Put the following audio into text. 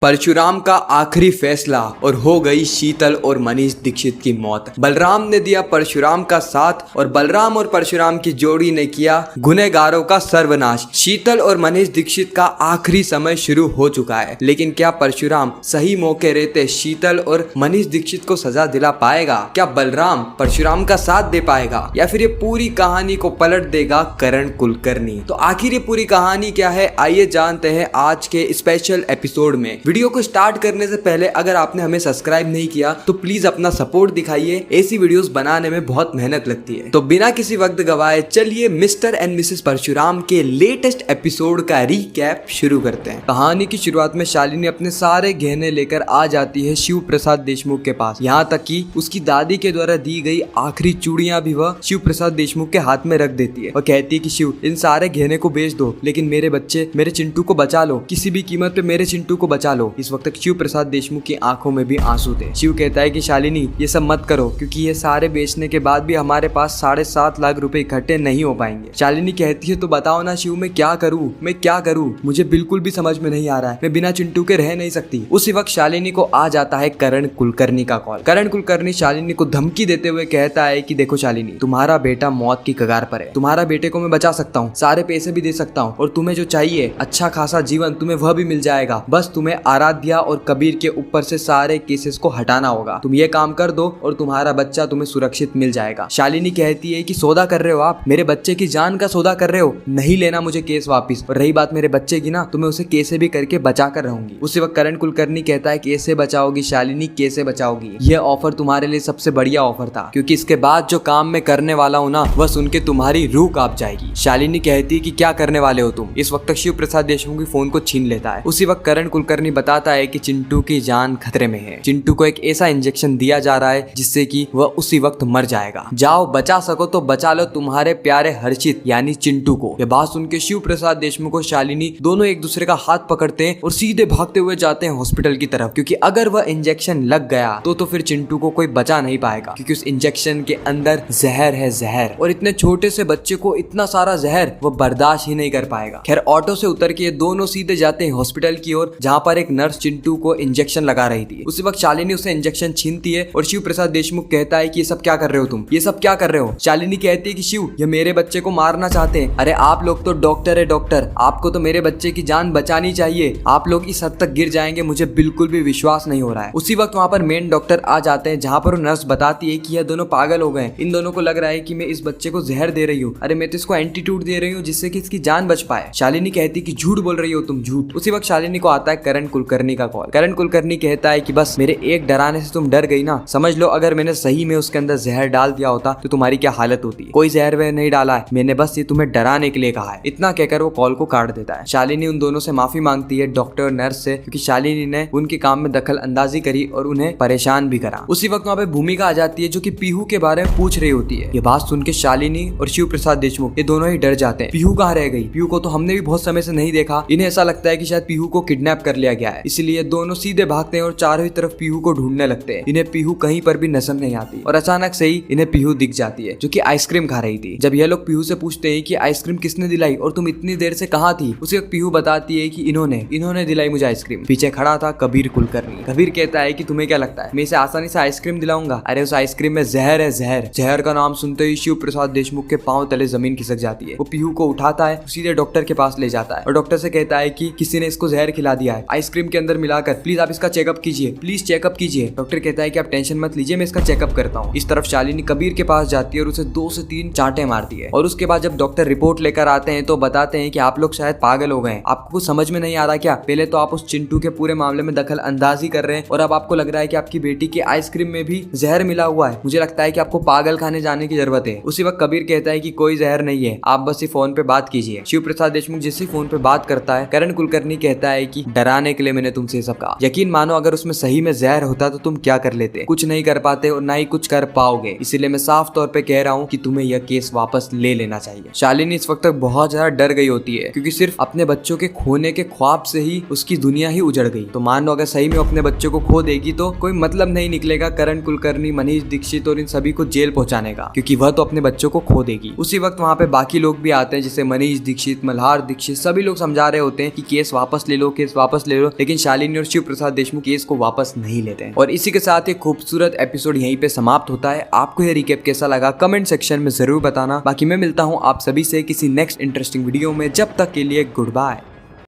परशुराम का आखिरी फैसला और हो गई शीतल और मनीष दीक्षित की मौत। बलराम ने दिया परशुराम का साथ और बलराम और परशुराम की जोड़ी ने किया गुनहगारों का सर्वनाश। शीतल और मनीष दीक्षित का आखिरी समय शुरू हो चुका है, लेकिन क्या परशुराम सही मौके रहते शीतल और मनीष दीक्षित को सजा दिला पाएगा? क्या बलराम परशुराम का साथ दे पाएगा या फिर ये पूरी कहानी को पलट देगा करण कुलकर्णी? तो आखिर ये पूरी कहानी क्या है, आइए जानते हैं आज के स्पेशल एपिसोड में। वीडियो को स्टार्ट करने से पहले अगर आपने हमें सब्सक्राइब नहीं किया तो प्लीज अपना सपोर्ट दिखाइए, ऐसी वीडियोस बनाने में बहुत मेहनत लगती है। तो बिना किसी वक्त गवाए चलिए मिस्टर एंड मिसेस परशुराम के लेटेस्ट एपिसोड का रिकैप शुरू करते हैं। कहानी की शुरुआत में शालिनी अपने सारे गहने लेकर आ जाती है शिव प्रसाद देशमुख के पास, यहाँ तक कि उसकी दादी के द्वारा दी गई आखिरी चूड़ियां भी वह शिव प्रसाद देशमुख के हाथ में रख देती है और कहती है कि शिव, इन सारे गहने को बेच दो, लेकिन मेरे बच्चे, मेरे चिंटू को बचा लो, किसी भी कीमत पे मेरे चिंटू को बचा लो। इस वक्त शिव प्रसाद देशमुख की आंखों में भी आंसू थे। शिव कहता है कि शालिनी, ये सब मत करो, क्योंकि ये सारे बेचने के बाद भी हमारे पास 7.5 लाख रुपए इकट्ठे नहीं हो पाएंगे। शालिनी कहती है, तो बताओ ना शिव, मैं क्या करूँ, मैं क्या करूँ, मुझे बिल्कुल भी समझ में नहीं आ रहा है, मैं बिना चिंटू के रह नहीं सकती। उसी वक्त शालिनी को आ जाता है करण कुलकर्णी का कॉल। करण कुलकर्णी शालिनी को धमकी देते हुए कहता है कि देखो शालिनी, तुम्हारा बेटा मौत की कगार पर है, तुम्हारा बेटे को मैं बचा सकता हूँ, सारे पैसे भी दे सकता हूँ और तुम्हें जो चाहिए अच्छा खासा जीवन तुम्हें वह भी मिल जाएगा। बस तुम्हें आराध्या और कबीर के ऊपर से सारे केसेस को हटाना होगा। तुम ये काम कर दो और तुम्हारा बच्चा तुम्हें सुरक्षित मिल जाएगा। शालिनी कहती है कि सौदा कर रहे हो आप, मेरे बच्चे की जान का सौदा कर रहे हो, नहीं लेना मुझे केस वापिस, और रही बात मेरे बच्चे की ना, तो मैं उसे कैसे भी करके बचा कर रहूंगी। उसी वक्त करण कुलकर्णी कहता है, कैसे बचाओगी शालिनी, कैसे बचाओगी? यह ऑफर तुम्हारे लिए सबसे बढ़िया ऑफर था, क्योंकि इसके बाद जो काम मैं करने वाला हूँ ना, वह सुन के तुम्हारी रूह कांप जाएगी। शालिनी कहती है कि क्या करने वाले हो तुम? इस वक्त शिव प्रसाद देशमुख की फोन को छीन लेता है। उसी वक्त करण कुलकर्णी बताता है कि चिंटू की जान खतरे में है, चिंटू को एक ऐसा इंजेक्शन दिया जा रहा है जिससे कि वह उसी वक्त मर जाएगा। जाओ, बचा सको तो बचा लो तुम्हारे प्यारे हर्षित यानी चिंटू को। यह बात सुन के शिव प्रसाद देशमुख और शालिनी दोनों एक दूसरे का हाथ पकड़ते हैं और सीधे भागते हुए जाते हैं हॉस्पिटल की तरफ, क्योंकि अगर वह इंजेक्शन लग गया तो फिर चिंटू को कोई बचा नहीं पाएगा, क्योंकि उस इंजेक्शन के अंदर जहर है, जहर, और इतने छोटे से बच्चे को इतना सारा जहर वो बर्दाश्त ही नहीं कर पाएगा। खैर, ऑटो से उतर के ये दोनों सीधे जाते हैं हॉस्पिटल की ओर, जहाँ पर एक नर्स चिंटू को इंजेक्शन लगा रही थी। उसी वक्त शालिनी उसे इंजेक्शन छीनती है और शिव प्रसाद देशमुख कहता है कि ये सब क्या कर रहे हो तुम, ये सब क्या कर रहे हो? शालिनी कहती है कि शिव, ये मेरे बच्चे को मारना चाहते हैं। अरे आप लोग तो डॉक्टर है, डॉक्टर, आपको तो मेरे बच्चे की जान बचानी चाहिए, आप लोग इस हद तक गिर जाएंगे मुझे बिल्कुल भी विश्वास नहीं हो रहा है। उसी वक्त वहाँ पर मेन डॉक्टर आ जाते हैं, जहाँ पर नर्स बताती है कि यह दोनों पागल हो गए, इन दोनों को लग रहा है कि मैं इस बच्चे को जहर दे रही हूँ, अरे मैं तो इसको एंटीट्यूड दे रही हूँ जिससे कि इसकी जान बच पाए। शालिनी कहती कि झूठ बोल रही हो तुम, झूठ। उसी वक्त शालिनी को आता है करण कुलकर्णी का कॉल। करण कुलकर्णी कहता है कि बस मेरे एक डराने से तुम डर गई ना, समझ लो अगर मैंने सही में उसके अंदर जहर डाल दिया होता तो तुम्हारी क्या हालत होती। कोई जहर वह नहीं डाला है, मैंने बस ये तुम्हें डराने के लिए कहा है। इतना कहकर वो कॉल को काट देता है। शालिनी उन दोनों से माफी मांगती है, डॉक्टर और नर्स से, क्योंकि शालिनी ने उनके काम में दखल अंदाजी करी और उन्हें परेशान भी करा। उसी वक्त वहाँ पे भूमिका आ जाती है, जो कि पीहू के बारे में पूछ रही होती है। ये बात सुन के शालिनी और शिव प्रसाद देशमुख ये दोनों ही डर जाते हैं। पीहू कहाँ रह गई? पीहू को तो हमने भी बहुत समय से नहीं देखा। इन्हें ऐसा लगता है कि शायद पीहू को किडनैप कर लिया गया है, इसलिए दोनों सीधे भागते हैं और चारों ही तरफ पीहू को ढूंढने लगते हैं। इन्हें पीहू कहीं पर भी नजर नहीं आती और अचानक से ही इन्हें पीहू दिख जाती है, जो कि आइसक्रीम खा रही थी। जब ये लोग पीहू से पूछते हैं कि आइसक्रीम किसने दिलाई और तुम इतनी देर से कहाँ थी, उसे पीहू बताती है कि इन्होंने दिलाई मुझे आइसक्रीम। पीछे खड़ा था कबीर कुलकर्णी। कबीर कहता है कि तुम्हें क्या लगता है मैं इसे आसानी से आइसक्रीम दिलाऊंगा? अरे उस आइसक्रीम में जहर है, जहर। जहर का नाम सुनते ही शिव प्रसाद देशमुख के पांव तले जमीन खिसक जाती है। वो पीहू को उठाता है, सीधे डॉक्टर के पास ले जाता है और डॉक्टर से कहता है कि किसी ने इसको जहर खिला दिया है आइसक्रीम के अंदर मिलाकर, प्लीज आप इसका चेकअप कीजिए, प्लीज चेकअप कीजिए। डॉक्टर कहता है कि आप टेंशन मत लीजिए, मैं इसका चेकअप करता हूँ। इस तरफ शालिनी कबीर के पास जाती है और उसे 2 से 3 चांटे मारती है। और उसके बाद जब डॉक्टर रिपोर्ट लेकर आते हैं तो बताते हैं कि आप लोग शायद पागल हो गए, आपको कुछ समझ में नहीं आ रहा क्या? पहले तो आप उस चिंटू के पूरे मामले में दखल अंदाजी कर रहे हैं और अब आपको लग रहा है कि आपकी बेटी के आइसक्रीम में भी जहर मिला हुआ है। मुझे लगता है कि आपको पागल खाने जाने की जरूरत है। उसी वक्त कबीर कहता है कि कोई जहर नहीं है, आप बस ये फोन पे बात कीजिए। शिव प्रसाद देशमुख जिस फोन पे बात करता है, करण कुलकर्णी कहता है कि डराने के लिए मैंने तुमसे सब कहा, यकीन मानो अगर उसमें सही में जहर होता तो तुम क्या कर लेते? कुछ नहीं कर पाते और ना ही कुछ कर पाओगे, इसीलिए मैं साफ तौर पे कह रहा हूँ कि तुम्हें यह केस वापस ले लेना चाहिए। शालिनी इस वक्त तक बहुत ज्यादा डर गई होती है, क्योंकि सिर्फ अपने बच्चों के खोने के ख्वाब से ही उसकी दुनिया ही उजड़ गई। तो मान लो अगर सही में अपने बच्चों को खो देगी तो कोई मतलब नहीं निकलेगा करण कुलकर्णी, मनीष दीक्षित और इन सभी को जेल पहुंचाने का, क्योंकि वह तो अपने बच्चों को खो देगी। उसी वक्त वहाँ पे बाकी लोग भी आते हैं, जैसे मनीष दीक्षित, मल्हार दीक्षित, सभी लोग समझा रहे होते हैं कि केस वापस ले लो, केस वापस ले लो, लो, लेकिन शालिनी और शिव प्रसाद देशमुख केस को वापस नहीं लेते हैं। और इसी के साथ ये खूबसूरत एपिसोड यहीं पे समाप्त होता है। आपको ये रिकैप कैसा लगा कमेंट सेक्शन में जरूर बताना। बाकी मैं मिलता हूँ आप सभी से किसी नेक्स्ट इंटरेस्टिंग वीडियो में। जब तक के लिए गुड बाय।